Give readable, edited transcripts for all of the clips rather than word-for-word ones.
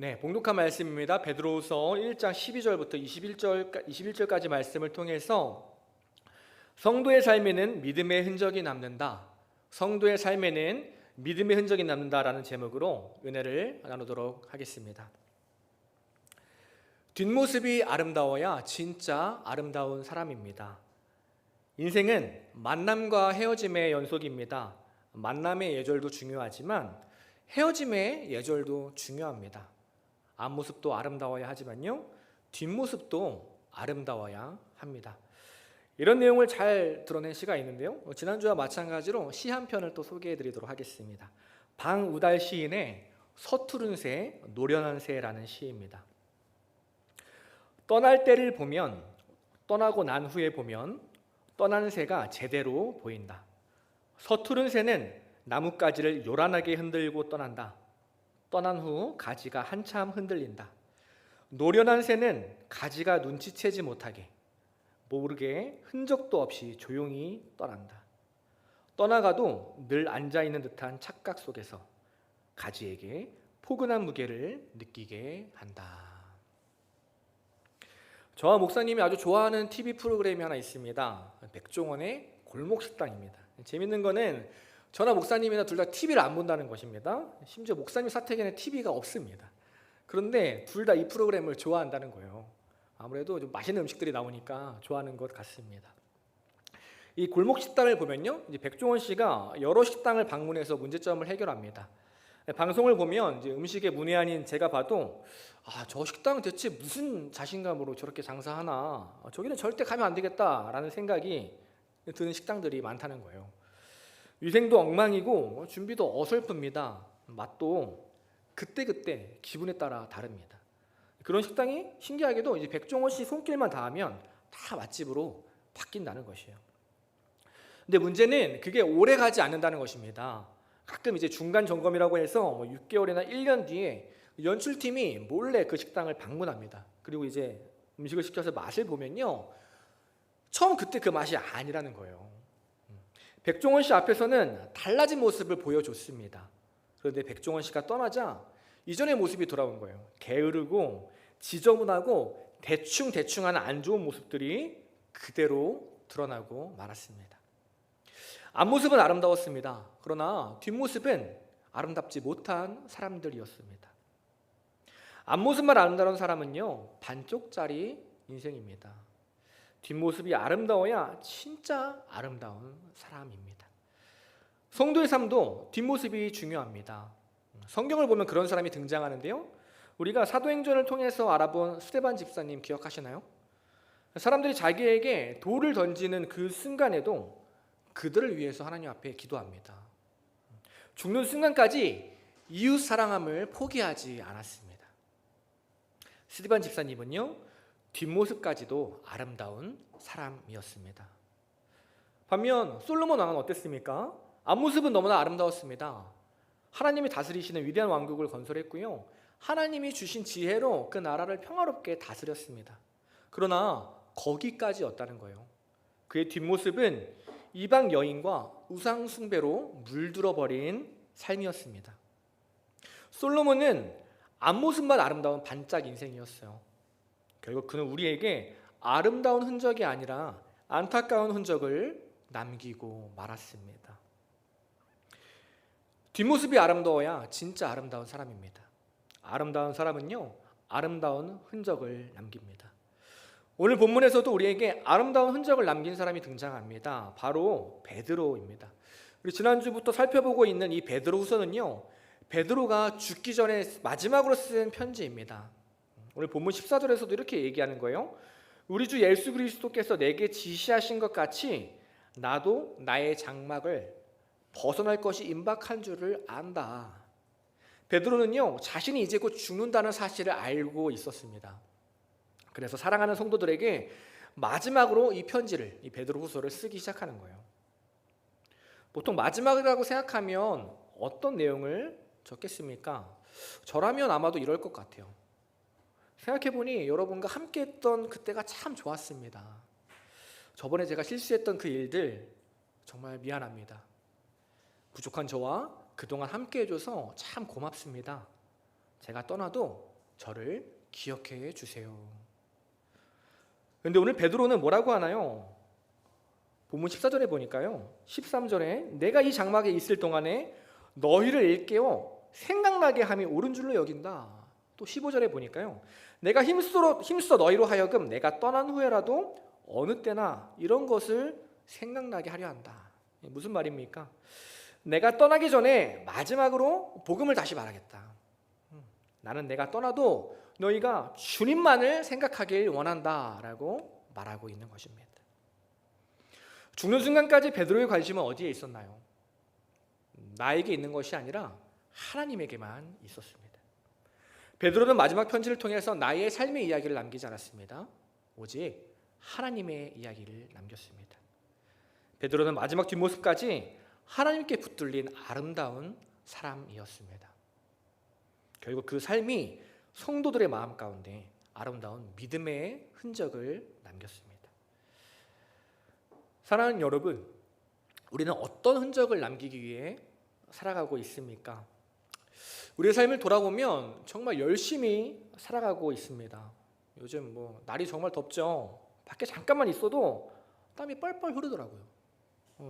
네, 봉독한 말씀입니다. 베드로후서 1장 12절부터 21절까지 말씀을 통해서 성도의 삶에는 믿음의 흔적이 남는다. 성도의 삶에는 믿음의 흔적이 남는다라는 제목으로 은혜를 나누도록 하겠습니다. 뒷모습이 아름다워야 진짜 아름다운 사람입니다. 인생은 만남과 헤어짐의 연속입니다. 만남의 예절도 중요하지만 헤어짐의 예절도 중요합니다. 앞모습도 아름다워야 하지만요, 뒷모습도 아름다워야 합니다. 이런 내용을 잘 드러낸 시가 있는데요, 지난주와 마찬가지로 시 한 편을 또 소개해 드리도록 하겠습니다. 방우달 시인의 서투른 새, 노련한 새라는 시입니다. 떠날 때를 보면, 떠나고 난 후에 보면 떠난 새가 제대로 보인다. 서투른 새는 나뭇가지를 요란하게 흔들고 떠난다. 떠난 후 가지가 한참 흔들린다. 노련한 새는 가지가 눈치채지 못하게, 모르게 흔적도 없이 조용히 떠난다. 떠나가도 늘 앉아있는 듯한 착각 속에서 가지에게 포근한 무게를 느끼게 한다. 저와 목사님이 아주 좋아하는 TV 프로그램이 하나 있습니다. 백종원의 골목식당입니다. 재밌는 거는 저나 목사님이나 둘 다 TV를 안 본다는 것입니다. 심지어 목사님 사택에는 TV가 없습니다. 그런데 둘 다 이 프로그램을 좋아한다는 거예요. 아무래도 좀 맛있는 음식들이 나오니까 좋아하는 것 같습니다. 이 골목식당을 보면요, 이제 백종원 씨가 여러 식당을 방문해서 문제점을 해결합니다. 방송을 보면 이제 음식의 문외한인 제가 봐도 저 식당은 대체 무슨 자신감으로 저렇게 장사하나, 저기는 절대 가면 안 되겠다라는 생각이 드는 식당들이 많다는 거예요. 위생도 엉망이고 준비도 어설픕니다. 맛도 그때그때 기분에 따라 다릅니다. 그런 식당이 신기하게도 이제 백종원 씨 손길만 닿으면 다 맛집으로 바뀐다는 것이에요. 근데 문제는 그게 오래 가지 않는다는 것입니다. 가끔 이제 중간 점검이라고 해서 6개월이나 1년 뒤에 연출팀이 몰래 그 식당을 방문합니다. 그리고 이제 음식을 시켜서 맛을 보면요, 처음 그때 그 맛이 아니라는 거예요. 백종원 씨 앞에서는 달라진 모습을 보여줬습니다. 그런데 백종원 씨가 떠나자 이전의 모습이 돌아온 거예요. 게으르고 지저분하고 대충하는 안 좋은 모습들이 그대로 드러나고 말았습니다. 앞모습은 아름다웠습니다. 그러나 뒷모습은 아름답지 못한 사람들이었습니다. 앞모습만 아름다운 사람은요, 반쪽짜리 인생입니다. 뒷모습이 아름다워야 진짜 아름다운 사람입니다. 성도의 삶도 뒷모습이 중요합니다. 성경을 보면 그런 사람이 등장하는데요, 우리가 사도행전을 통해서 알아본 스데반 집사님 기억하시나요? 사람들이 자기에게 돌을 던지는 그 순간에도 그들을 위해서 하나님 앞에 기도합니다. 죽는 순간까지 이웃 사랑함을 포기하지 않았습니다. 스데반 집사님은요, 뒷모습까지도 아름다운 사람이었습니다. 반면 솔로몬 왕은 어땠습니까? 앞모습은 너무나 아름다웠습니다. 하나님이 다스리시는 위대한 왕국을 건설했고요, 하나님이 주신 지혜로 그 나라를 평화롭게 다스렸습니다. 그러나 거기까지였다는 거예요. 그의 뒷모습은 이방 여인과 우상 숭배로 물들어버린 삶이었습니다. 솔로몬은 앞모습만 아름다운 반짝 인생이었어요. 결국 그는 우리에게 아름다운 흔적이 아니라 안타까운 흔적을 남기고 말았습니다. 뒷모습이 아름다워야 진짜 아름다운 사람입니다. 아름다운 사람은요, 아름다운 흔적을 남깁니다. 오늘 본문에서도 우리에게 아름다운 흔적을 남긴 사람이 등장합니다. 바로 베드로입니다. 우리 지난주부터 살펴보고 있는 이 베드로후서는요, 베드로가 죽기 전에 마지막으로 쓴 편지입니다. 오늘 본문 14절에서도 이렇게 얘기하는 거예요. 우리 주 예수 그리스도께서 내게 지시하신 것 같이 나도 나의 장막을 벗어날 것이 임박한 줄을 안다. 베드로는요, 자신이 이제 곧 죽는다는 사실을 알고 있었습니다. 그래서 사랑하는 성도들에게 마지막으로 이 편지를, 이 베드로후서를 쓰기 시작하는 거예요. 보통 마지막이라고 생각하면 어떤 내용을 적겠습니까? 저라면 아마도 이럴 것 같아요. 생각해보니 여러분과 함께했던 그때가 참 좋았습니다. 저번에 제가 실수했던 그 일들 정말 미안합니다. 부족한 저와 그동안 함께해줘서 참 고맙습니다. 제가 떠나도 저를 기억해 주세요. 그런데 오늘 베드로는 뭐라고 하나요? 본문 14절에 보니까요, 13절에 내가 이 장막에 있을 동안에 너희를 일깨워 생각나게 함이 옳은 줄로 여긴다. 또 15절에 보니까요, 내가 힘써 너희로 하여금 내가 떠난 후에라도 어느 때나 이런 것을 생각나게 하려 한다. 무슨 말입니까? 내가 떠나기 전에 마지막으로 복음을 다시 말하겠다. 나는 내가 떠나도 너희가 주님만을 생각하길 원한다라고 말하고 있는 것입니다. 죽는 순간까지 베드로의 관심은 어디에 있었나요? 나에게 있는 것이 아니라 하나님에게만 있었습니다. 베드로는 마지막 편지를 통해서 나의 삶의 이야기를 남기지 않았습니다. 오직 하나님의 이야기를 남겼습니다. 베드로는 마지막 뒷모습까지 하나님께 붙들린 아름다운 사람이었습니다. 결국 그 삶이 성도들의 마음 가운데 아름다운 믿음의 흔적을 남겼습니다. 사랑하는 여러분, 우리는 어떤 흔적을 남기기 위해 살아가고 있습니까? 우리의 삶을 돌아보면 정말 열심히 살아가고 있습니다. 요즘 날이 정말 덥죠. 밖에 잠깐만 있어도 땀이 뻘뻘 흐르더라고요.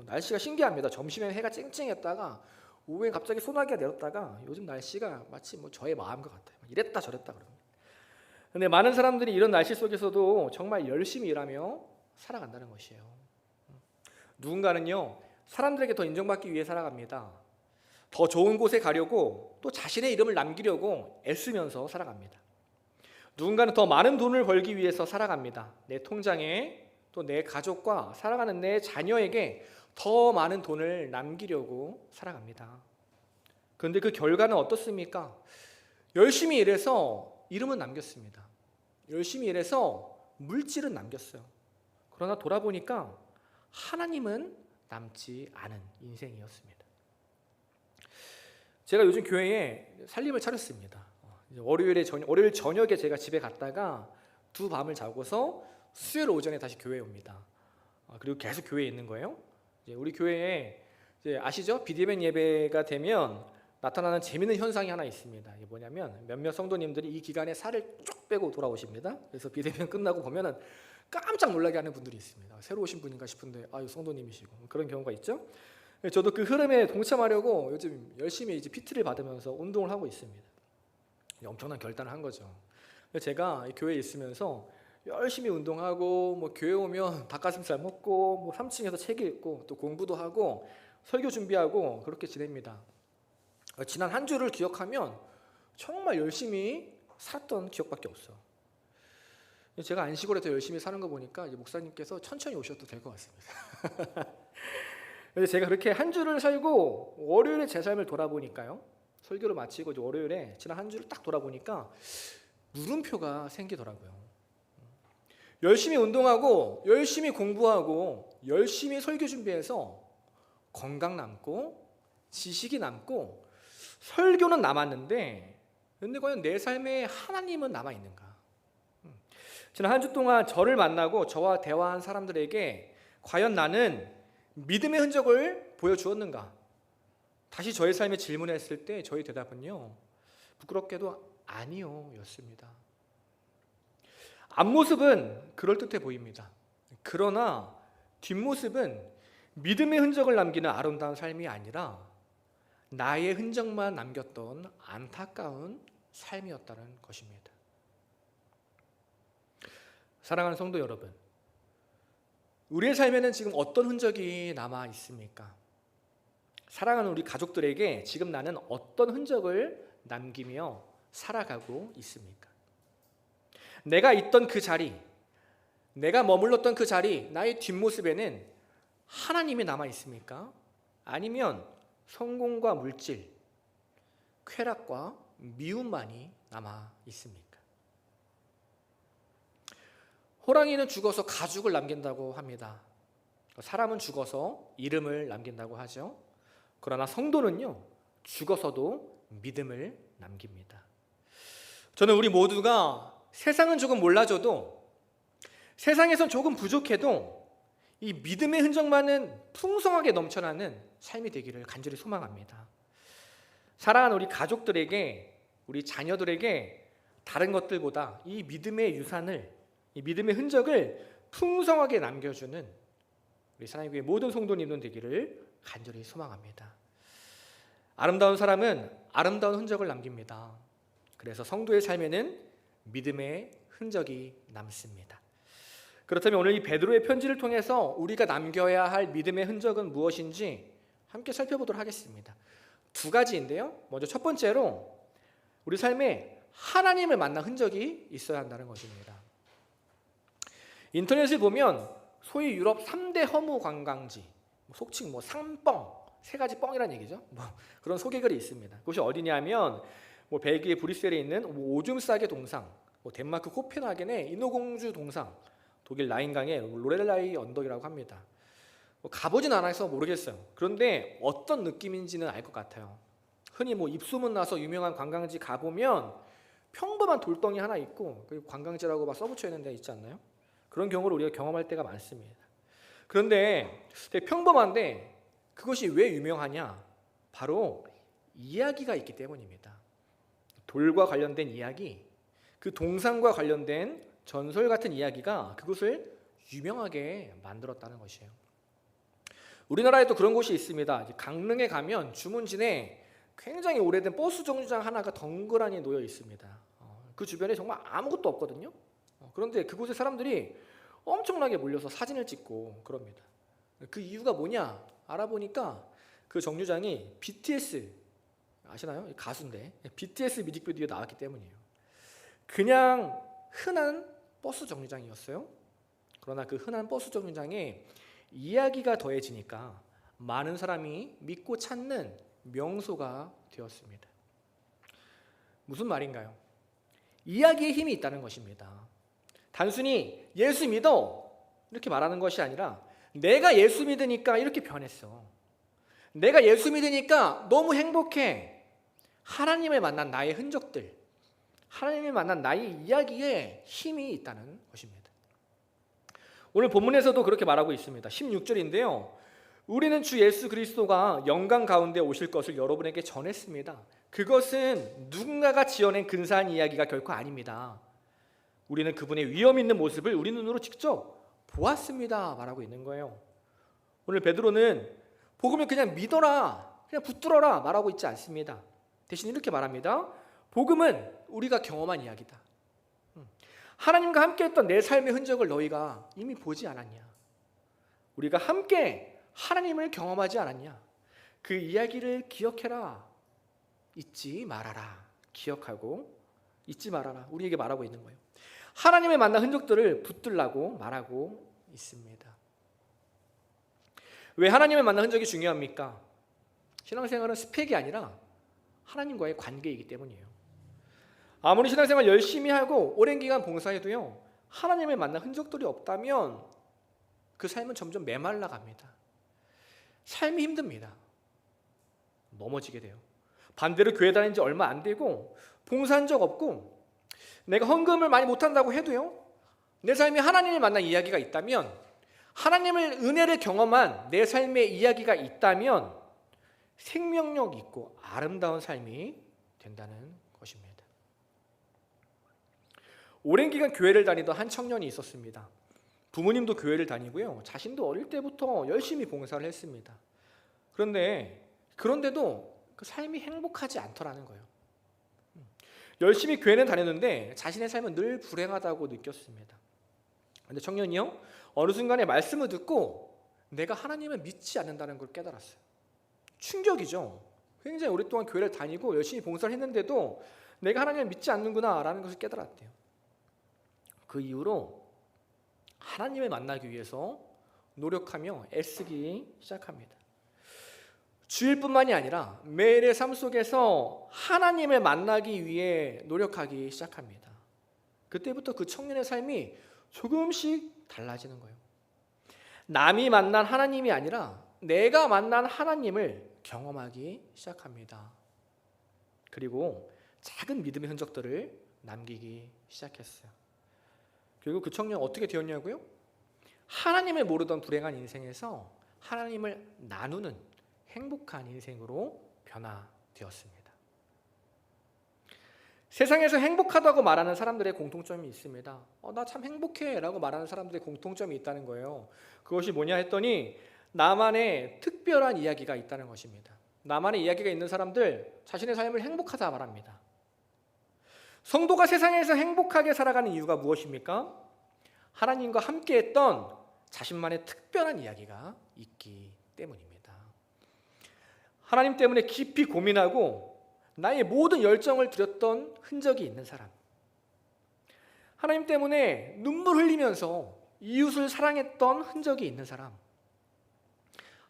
날씨가 신기합니다. 점심에는 해가 쨍쨍했다가 오후엔 갑자기 소나기가 내렸다가 요즘 날씨가 마치 저의 마음과 같아요. 이랬다 저랬다 그럽니다. 그런데 많은 사람들이 이런 날씨 속에서도 정말 열심히 일하며 살아간다는 것이에요. 누군가는요, 사람들에게 더 인정받기 위해 살아갑니다. 더 좋은 곳에 가려고 또 자신의 이름을 남기려고 애쓰면서 살아갑니다. 누군가는 더 많은 돈을 벌기 위해서 살아갑니다. 내 통장에 또 내 가족과 살아가는 내 자녀에게 더 많은 돈을 남기려고 살아갑니다. 그런데 그 결과는 어떻습니까? 열심히 일해서 이름은 남겼습니다. 열심히 일해서 물질은 남겼어요. 그러나 돌아보니까 하나님은 남지 않은 인생이었습니다. 제가 요즘 교회에 살림을 차렸습니다. 월요일 저녁에 제가 집에 갔다가 두 밤을 자고서 수요일 오전에 다시 교회에 옵니다. 그리고 계속 교회에 있는 거예요. 우리 교회에 아시죠? 비대면 예배가 되면 나타나는 재미있는 현상이 하나 있습니다. 이게 뭐냐면 몇몇 성도님들이 이 기간에 살을 쭉 빼고 돌아오십니다. 그래서 비대면 끝나고 보면은 깜짝 놀라게 하는 분들이 있습니다. 새로 오신 분인가 싶은데 아유 성도님이시고 그런 경우가 있죠. 저도 그 흐름에 동참하려고 요즘 열심히 이제 PT를 받으면서 운동을 하고 있습니다. 엄청난 결단을 한 거죠. 제가 교회에 있으면서 열심히 운동하고 교회 오면 닭가슴살 먹고 3층에서 책 읽고 또 공부도 하고 설교 준비하고 그렇게 지냅니다. 지난 한 주를 기억하면 정말 열심히 살았던 기억밖에 없어. 제가 안식월에 더 열심히 사는 거 보니까 목사님께서 천천히 오셔도 될 것 같습니다. 그래서 제가 그렇게 한 주를 살고 월요일에 제 삶을 돌아보니까요, 설교를 마치고 월요일에 지난 한 주를 딱 돌아보니까 물음표가 생기더라고요. 열심히 운동하고 열심히 공부하고 열심히 설교 준비해서 건강 남고 지식이 남고 설교는 남았는데 근데 과연 내 삶에 하나님은 남아있는가? 지난 한 주 동안 저를 만나고 저와 대화한 사람들에게 과연 나는 믿음의 흔적을 보여주었는가? 다시 저의 삶에 질문했을 때 저의 대답은요, 부끄럽게도 아니요 였습니다. 앞모습은 그럴듯해 보입니다. 그러나 뒷모습은 믿음의 흔적을 남기는 아름다운 삶이 아니라 나의 흔적만 남겼던 안타까운 삶이었다는 것입니다. 사랑하는 성도 여러분, 우리의 삶에는 지금 어떤 흔적이 남아 있습니까? 사랑하는 우리 가족들에게 지금 나는 어떤 흔적을 남기며 살아가고 있습니까? 내가 있던 그 자리, 내가 머물렀던 그 자리, 나의 뒷모습에는 하나님이 남아 있습니까? 아니면 성공과 물질, 쾌락과 미움만이 남아 있습니까? 호랑이는 죽어서 가죽을 남긴다고 합니다. 사람은 죽어서 이름을 남긴다고 하죠. 그러나 성도는요, 죽어서도 믿음을 남깁니다. 저는 우리 모두가 세상은 조금 몰라줘도, 세상에선 조금 부족해도 이 믿음의 흔적만은 풍성하게 넘쳐나는 삶이 되기를 간절히 소망합니다. 사랑하는 우리 가족들에게, 우리 자녀들에게 다른 것들보다 이 믿음의 유산을, 이 믿음의 흔적을 풍성하게 남겨주는 우리 사랑의 교회 모든 성도님들 되기를 간절히 소망합니다. 아름다운 사람은 아름다운 흔적을 남깁니다. 그래서 성도의 삶에는 믿음의 흔적이 남습니다. 그렇다면 오늘 이 베드로의 편지를 통해서 우리가 남겨야 할 믿음의 흔적은 무엇인지 함께 살펴보도록 하겠습니다. 두 가지인데요. 먼저 첫 번째로 우리 삶에 하나님을 만난 흔적이 있어야 한다는 것입니다. 인터넷을 보면 소위 유럽 3대 허무 관광지, 속칭 상뻥, 세 가지 뻥이라는 얘기죠. 그런 소개글이 있습니다. 그것이 어디냐면 벨기에 브뤼셀에 있는 오줌 싸개 동상, 덴마크 코펜하겐의 인어공주 동상, 독일 라인강의 로렐라이 언덕이라고 합니다. 가보진 않아서 모르겠어요. 그런데 어떤 느낌인지는 알 것 같아요. 흔히 입소문 나서 유명한 관광지 가보면 평범한 돌덩이 하나 있고 그리고 관광지라고 막 써붙여 있는 데 있지 않나요? 그런 경우를 우리가 경험할 때가 많습니다. 그런데 되게 평범한데 그것이 왜 유명하냐? 바로 이야기가 있기 때문입니다. 돌과 관련된 이야기, 그 동상과 관련된 전설 같은 이야기가 그것을 유명하게 만들었다는 것이에요. 우리나라에도 그런 곳이 있습니다. 강릉에 가면 주문진에 굉장히 오래된 버스 정류장 하나가 덩그러니 놓여 있습니다. 그 주변에 정말 아무것도 없거든요. 그런데 그곳에 사람들이 엄청나게 몰려서 사진을 찍고 그럽니다. 그 이유가 뭐냐 알아보니까 그 정류장이 BTS 아시나요? 가수인데 BTS 뮤직비디오에 나왔기 때문이에요. 그냥 흔한 버스 정류장이었어요. 그러나 그 흔한 버스 정류장에 이야기가 더해지니까 많은 사람이 믿고 찾는 명소가 되었습니다. 무슨 말인가요? 이야기의 힘이 있다는 것입니다. 단순히 예수 믿어 이렇게 말하는 것이 아니라 내가 예수 믿으니까 이렇게 변했어. 내가 예수 믿으니까 너무 행복해. 하나님을 만난 나의 흔적들, 하나님을 만난 나의 이야기에 힘이 있다는 것입니다. 오늘 본문에서도 그렇게 말하고 있습니다. 16절인데요. 우리는 주 예수 그리스도가 영광 가운데 오실 것을 여러분에게 전했습니다. 그것은 누군가가 지어낸 근사한 이야기가 결코 아닙니다. 우리는 그분의 위엄 있는 모습을 우리 눈으로 직접 보았습니다. 말하고 있는 거예요. 오늘 베드로는 복음을 그냥 믿어라, 그냥 붙들어라 말하고 있지 않습니다. 대신 이렇게 말합니다. 복음은 우리가 경험한 이야기다. 하나님과 함께 했던 내 삶의 흔적을 너희가 이미 보지 않았냐? 우리가 함께 하나님을 경험하지 않았냐? 그 이야기를 기억해라. 잊지 말아라. 기억하고 잊지 말아라. 우리에게 말하고 있는 거예요. 하나님을 만난 흔적들을 붙들라고 말하고 있습니다. 왜 하나님을 만난 흔적이 중요합니까? 신앙생활은 스펙이 아니라 하나님과의 관계이기 때문이에요. 아무리 신앙생활 열심히 하고 오랜 기간 봉사해도요, 하나님을 만난 흔적들이 없다면 그 삶은 점점 메말라 갑니다. 삶이 힘듭니다. 넘어지게 돼요. 반대로 교회 다닌 지 얼마 안 되고 봉사한 적 없고 내가 헌금을 많이 못한다고 해도요, 내 삶에 하나님을 만난 이야기가 있다면, 하나님을 은혜를 경험한 내 삶의 이야기가 있다면 생명력 있고 아름다운 삶이 된다는 것입니다. 오랜 기간 교회를 다니던 한 청년이 있었습니다. 부모님도 교회를 다니고요, 자신도 어릴 때부터 열심히 봉사를 했습니다. 그런데도 그 삶이 행복하지 않더라는 거예요. 열심히 교회는 다녔는데 자신의 삶은 늘 불행하다고 느꼈습니다. 그런데 청년이요, 어느 순간에 말씀을 듣고 내가 하나님을 믿지 않는다는 걸 깨달았어요. 충격이죠. 굉장히 오랫동안 교회를 다니고 열심히 봉사를 했는데도 내가 하나님을 믿지 않는구나 라는 것을 깨달았대요. 그 이후로 하나님을 만나기 위해서 노력하며 애쓰기 시작합니다. 주일뿐만이 아니라 매일의 삶 속에서 하나님을 만나기 위해 노력하기 시작합니다. 그때부터 그 청년의 삶이 조금씩 달라지는 거예요. 남이 만난 하나님이 아니라 내가 만난 하나님을 경험하기 시작합니다. 그리고 작은 믿음의 흔적들을 남기기 시작했어요. 결국 그 청년 어떻게 되었냐고요? 하나님을 모르던 불행한 인생에서 하나님을 나누는 행복한 인생으로 변화되었습니다. 세상에서 행복하다고 말하는 사람들의 공통점이 있습니다. 나 참 행복해 라고 말하는 사람들의 공통점이 있다는 거예요. 그것이 뭐냐 했더니 나만의 특별한 이야기가 있다는 것입니다. 나만의 이야기가 있는 사람들 자신의 삶을 행복하다 말합니다. 성도가 세상에서 행복하게 살아가는 이유가 무엇입니까? 하나님과 함께했던 자신만의 특별한 이야기가 있기 때문입니다. 하나님 때문에 깊이 고민하고 나의 모든 열정을 드렸던 흔적이 있는 사람, 하나님 때문에 눈물 흘리면서 이웃을 사랑했던 흔적이 있는 사람,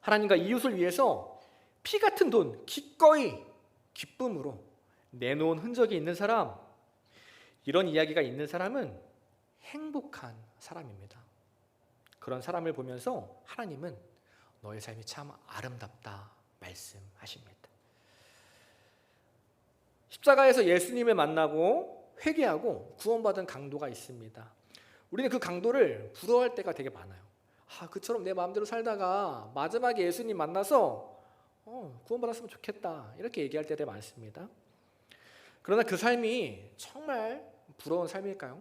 하나님과 이웃을 위해서 피 같은 돈 기꺼이 기쁨으로 내놓은 흔적이 있는 사람, 이런 이야기가 있는 사람은 행복한 사람입니다. 그런 사람을 보면서 하나님은 너의 삶이 참 아름답다 말씀하십니다. 십자가에서 예수님을 만나고 회개하고 구원받은 강도가 있습니다. 우리는 그 강도를 부러워할 때가 되게 많아요. 그처럼 내 마음대로 살다가 마지막에 예수님 만나서 구원받았으면 좋겠다 이렇게 얘기할 때가 많습니다. 그러나 그 삶이 정말 부러운 삶일까요?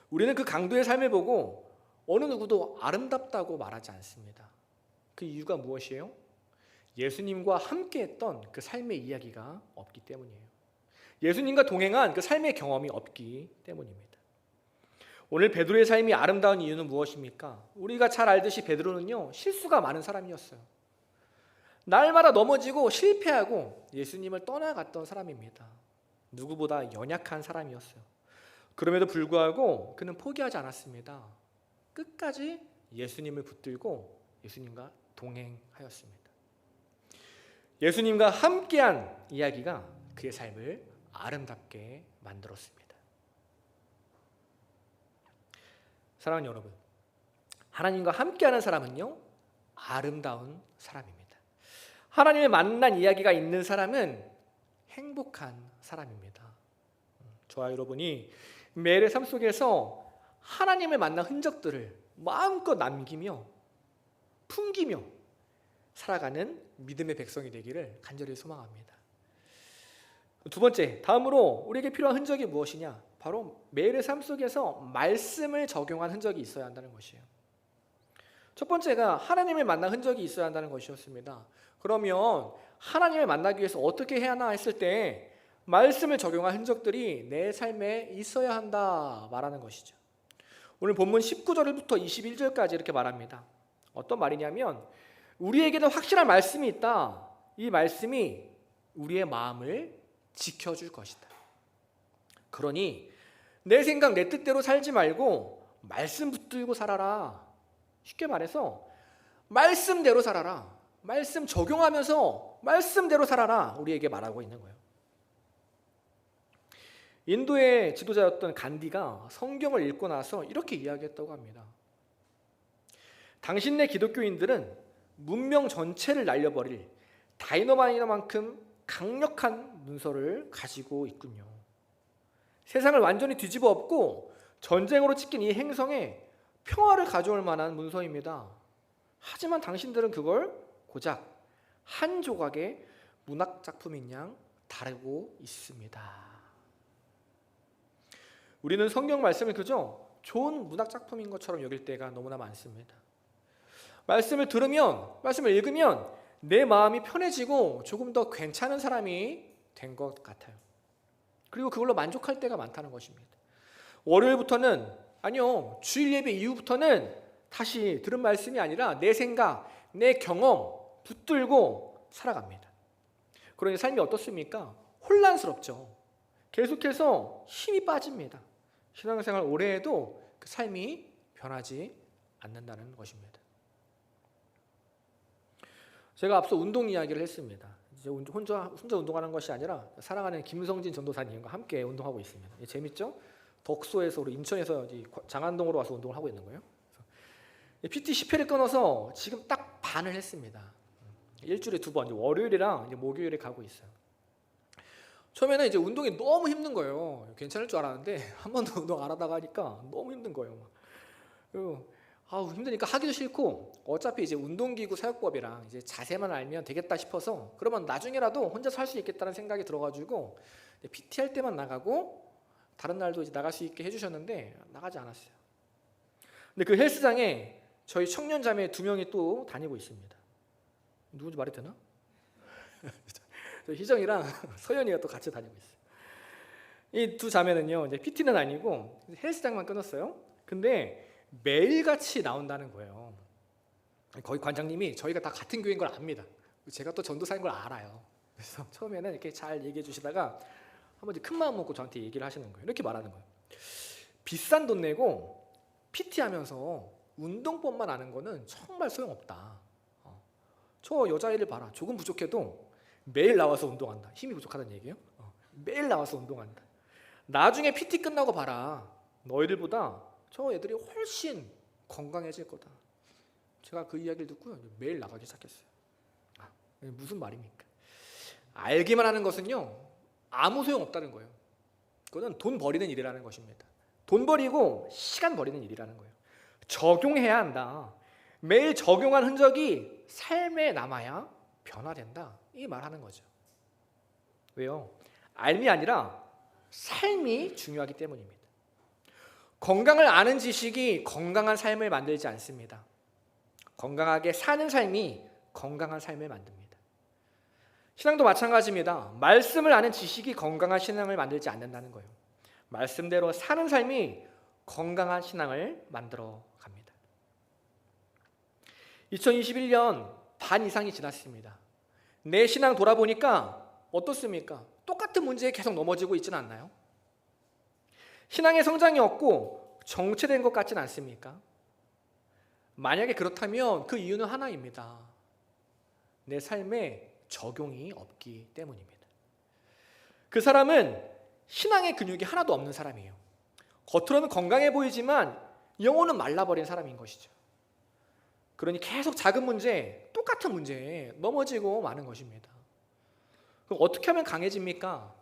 우리는 그 강도의 삶을 보고 어느 누구도 아름답다고 말하지 않습니다. 그 이유가 무엇이에요? 예수님과 함께했던 그 삶의 이야기가 없기 때문이에요. 예수님과 동행한 그 삶의 경험이 없기 때문입니다. 오늘 베드로의 삶이 아름다운 이유는 무엇입니까? 우리가 잘 알듯이 베드로는요, 실수가 많은 사람이었어요. 날마다 넘어지고 실패하고 예수님을 떠나갔던 사람입니다. 누구보다 연약한 사람이었어요. 그럼에도 불구하고 그는 포기하지 않았습니다. 끝까지 예수님을 붙들고 예수님과 동행하였습니다. 예수님과 함께한 이야기가 그의 삶을 아름답게 만들었습니다. 사랑하는 여러분, 하나님과 함께하는 사람은요, 아름다운 사람입니다. 하나님을 만난 이야기가 있는 사람은 행복한 사람입니다. 저와 여러분이 매일의 삶 속에서 하나님을 만난 흔적들을 마음껏 남기며 풍기며 살아가는 믿음의 백성이 되기를 간절히 소망합니다. 두 번째, 다음으로 우리에게 필요한 흔적이 무엇이냐? 바로 매일의 삶 속에서 말씀을 적용한 흔적이 있어야 한다는 것이에요. 첫 번째가 하나님을 만난 흔적이 있어야 한다는 것이었습니다. 그러면 하나님을 만나기 위해서 어떻게 해야 하나 했을 때 말씀을 적용한 흔적들이 내 삶에 있어야 한다 말하는 것이죠. 오늘 본문 19절부터 21절까지 이렇게 말합니다. 어떤 말이냐면 우리에게는 확실한 말씀이 있다. 이 말씀이 우리의 마음을 지켜줄 것이다. 그러니 내 생각 내 뜻대로 살지 말고 말씀 붙들고 살아라. 쉽게 말해서 말씀대로 살아라. 말씀 적용하면서 말씀대로 살아라. 우리에게 말하고 있는 거예요. 인도의 지도자였던 간디가 성경을 읽고 나서 이렇게 이야기했다고 합니다. 당신네 기독교인들은 문명 전체를 날려버릴 다이너마이트만큼 강력한 문서를 가지고 있군요. 세상을 완전히 뒤집어 엎고 전쟁으로 찍힌 이 행성에 평화를 가져올 만한 문서입니다. 하지만 당신들은 그걸 고작 한 조각의 문학 작품인 양 다루고 있습니다. 우리는 성경 말씀을 그저 좋은 문학 작품인 것처럼 여길 때가 너무나 많습니다. 말씀을 들으면, 말씀을 읽으면 내 마음이 편해지고 조금 더 괜찮은 사람이 된 것 같아요. 그리고 그걸로 만족할 때가 많다는 것입니다. 월요일부터는, 아니요, 주일 예배 이후부터는 다시 들은 말씀이 아니라 내 생각, 내 경험 붙들고 살아갑니다. 그러니 삶이 어떻습니까? 혼란스럽죠. 계속해서 힘이 빠집니다. 신앙생활 오래 해도 그 삶이 변하지 않는다는 것입니다. 제가 앞서 운동 이야기를 했습니다. 이제 혼자 운동하는 것이 아니라 사랑하는 김성진 전도사님과 함께 운동하고 있습니다. 재밌죠? 덕소에서 우리 인천에서 장안동으로 와서 운동을 하고 있는 거예요. PT 10회를 끊어서 지금 딱 반을 했습니다. 일주일에 2번, 월요일이랑 목요일에 가고 있어요. 처음에는 이제 운동이 너무 힘든 거예요. 괜찮을 줄 알았는데 한 번도 운동 안 하다가 하니까 너무 힘든 거예요. 힘드니까 하기도 싫고 어차피 이제 운동기구 사용법이랑 이제 자세만 알면 되겠다 싶어서 그러면 나중에라도 혼자서 할 수 있겠다는 생각이 들어가지고 PT 할 때만 나가고 다른 날도 이제 나갈 수 있게 해주셨는데 나가지 않았어요. 근데 그 헬스장에 저희 청년 자매 2명이 또 다니고 있습니다. 누군지 말이 되나? 희정이랑 서연이가 또 같이 다니고 있어요. 이 두 자매는요, 이제 PT는 아니고 헬스장만 끊었어요. 근데 매일같이 나온다는 거예요. 거기 관장님이 저희가 다 같은 교회인 걸 압니다. 제가 또 전도사인 걸 알아요. 그래서 처음에는 이렇게 잘 얘기해 주시다가 한번 큰 마음 먹고 저한테 얘기를 하시는 거예요. 이렇게 말하는 거예요. 비싼 돈 내고 PT 하면서 운동법만 아는 거는 정말 소용없다. 저 여자애를 봐라. 조금 부족해도 매일 나와서 운동한다. 힘이 부족하다는 얘기예요. 매일 나와서 운동한다. 나중에 PT 끝나고 봐라. 너희들보다 저 애들이 훨씬 건강해질 거다. 제가 그 이야기를 듣고 매일 나가기 시작했어요. 무슨 말입니까? 알기만 하는 것은요, 아무 소용없다는 거예요. 그거는 돈 버리는 일이라는 것입니다. 돈 버리고 시간 버리는 일이라는 거예요. 적용해야 한다. 매일 적용한 흔적이 삶에 남아야 변화된다. 이 말하는 거죠. 왜요? 알미 아니라 삶이 중요하기 때문입니다. 건강을 아는 지식이 건강한 삶을 만들지 않습니다. 건강하게 사는 삶이 건강한 삶을 만듭니다. 신앙도 마찬가지입니다. 말씀을 아는 지식이 건강한 신앙을 만들지 않는다는 거예요. 말씀대로 사는 삶이 건강한 신앙을 만들어 갑니다. 2021년 반 이상이 지났습니다. 내 신앙 돌아보니까 어떻습니까? 똑같은 문제에 계속 넘어지고 있지는 않나요? 신앙의 성장이 없고 정체된 것 같지는 않습니까? 만약에 그렇다면 그 이유는 하나입니다. 내 삶에 적용이 없기 때문입니다. 그 사람은 신앙의 근육이 하나도 없는 사람이에요. 겉으로는 건강해 보이지만 영혼은 말라버린 사람인 것이죠. 그러니 계속 작은 문제, 똑같은 문제에 넘어지고 마는 것입니다. 그럼 어떻게 하면 강해집니까?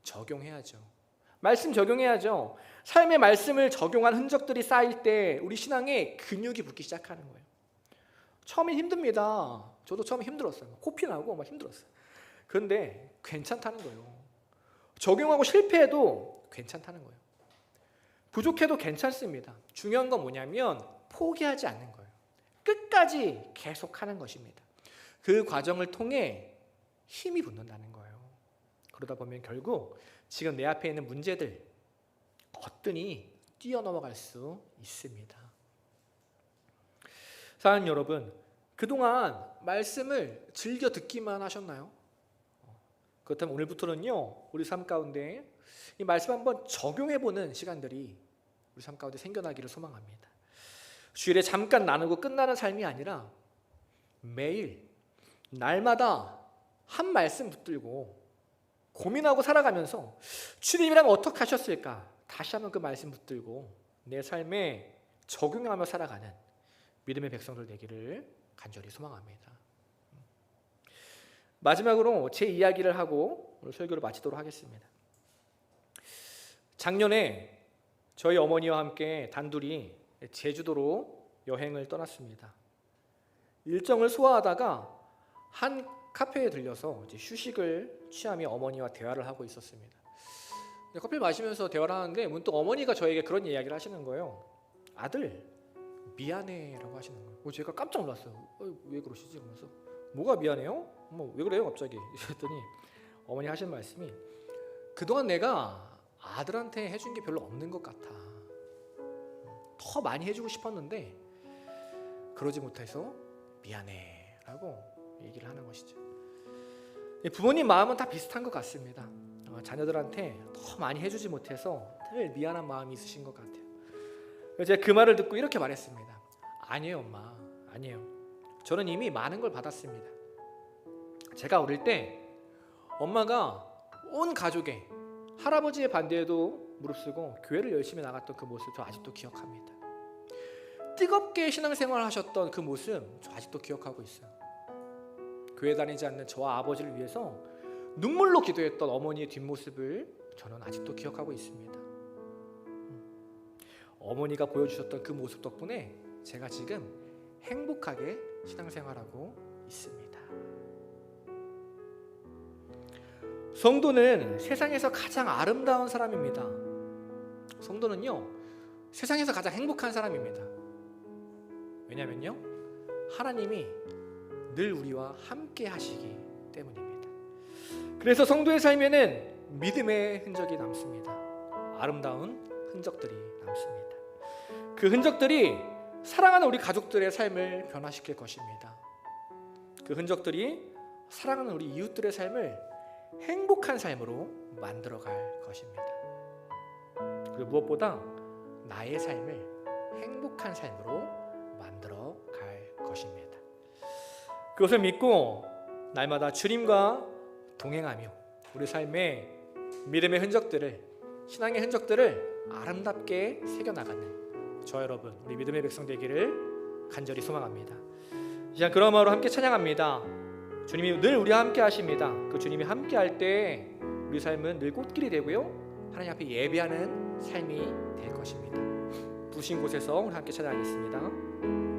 적용해야죠. 말씀 적용해야죠. 삶의 말씀을 적용한 흔적들이 쌓일 때 우리 신앙에 근육이 붙기 시작하는 거예요. 처음엔 힘듭니다. 저도 처음에 힘들었어요. 코피 나고 막 힘들었어요. 그런데 괜찮다는 거예요. 적용하고 실패해도 괜찮다는 거예요. 부족해도 괜찮습니다. 중요한 건 뭐냐면 포기하지 않는 거예요. 끝까지 계속하는 것입니다. 그 과정을 통해 힘이 붙는다는 거예요. 그러다 보면 결국 지금 내 앞에 있는 문제들 거뜬히 뛰어넘어갈 수 있습니다. 사랑하는 여러분, 그동안 말씀을 즐겨 듣기만 하셨나요? 그렇다면 오늘부터는요, 우리 삶 가운데 이 말씀 한번 적용해보는 시간들이 우리 삶 가운데 생겨나기를 소망합니다. 주일에 잠깐 나누고 끝나는 삶이 아니라 매일 날마다 한 말씀 붙들고 고민하고 살아가면서 주님이라면 어떻게 하셨을까? 다시 한번 그 말씀 붙들고 내 삶에 적용하며 살아가는 믿음의 백성들 되기를 간절히 소망합니다. 마지막으로 제 이야기를 하고 오늘 설교를 마치도록 하겠습니다. 작년에 저희 어머니와 함께 단둘이 제주도로 여행을 떠났습니다. 일정을 소화하다가 한 카페에 들려서 이제 휴식을 취하며 어머니와 대화를 하고 있었습니다. 커피를 마시면서 대화를 하는데 문득 어머니가 저에게 그런 이야기를 하시는 거예요. 아들, 미안해라고 하시는 거예요. 제가 깜짝 놀랐어요. 왜 그러시지? 그러면서 뭐가 미안해요? 왜 그래요 갑자기? 이랬더니 어머니 하시는 말씀이 그동안 내가 아들한테 해준 게 별로 없는 것 같아. 더 많이 해주고 싶었는데 그러지 못해서 미안해라고 얘기를 하는 것이죠. 부모님 마음은 다 비슷한 것 같습니다. 자녀들한테 더 많이 해주지 못해서 늘 미안한 마음이 있으신 것 같아요. 제가 그 말을 듣고 이렇게 말했습니다. 아니에요 엄마, 아니에요. 저는 이미 많은 걸 받았습니다. 제가 어릴 때 엄마가 온 가족의 할아버지의 반대에도 무릅쓰고 교회를 열심히 나갔던 그 모습 저 아직도 기억합니다. 뜨겁게 신앙생활을 하셨던 그 모습 저 아직도 기억하고 있어요. 교회 다니지 않는 저와 아버지를 위해서 눈물로 기도했던 어머니의 뒷모습을 저는 아직도 기억하고 있습니다. 어머니가 보여주셨던 그 모습 덕분에 제가 지금 행복하게 신앙생활하고 있습니다. 성도는 세상에서 가장 아름다운 사람입니다. 성도는요, 세상에서 가장 행복한 사람입니다. 왜냐면요, 하나님이 늘 우리와 함께 하시기 때문입니다. 그래서 성도의 삶에는 믿음의 흔적이 남습니다. 아름다운 흔적들이 남습니다. 그 흔적들이 사랑하는 우리 가족들의 삶을 변화시킬 것입니다. 그 흔적들이 사랑하는 우리 이웃들의 삶을 행복한 삶으로 만들어갈 것입니다. 그리고 무엇보다 나의 삶을 행복한 삶으로 만들어갈 것입니다. 그것을 믿고 날마다 주님과 동행하며 우리 삶의 믿음의 흔적들을, 신앙의 흔적들을 아름답게 새겨나가는 저 여러분, 우리 믿음의 백성 되기를 간절히 소망합니다. 이 시간 그런 마음으로 함께 찬양합니다. 주님이 늘 우리와 함께 하십니다. 그 주님이 함께 할 때 우리 삶은 늘 꽃길이 되고요, 하나님 앞에 예배하는 삶이 될 것입니다. 부신 곳에서 우리 함께 찬양하겠습니다.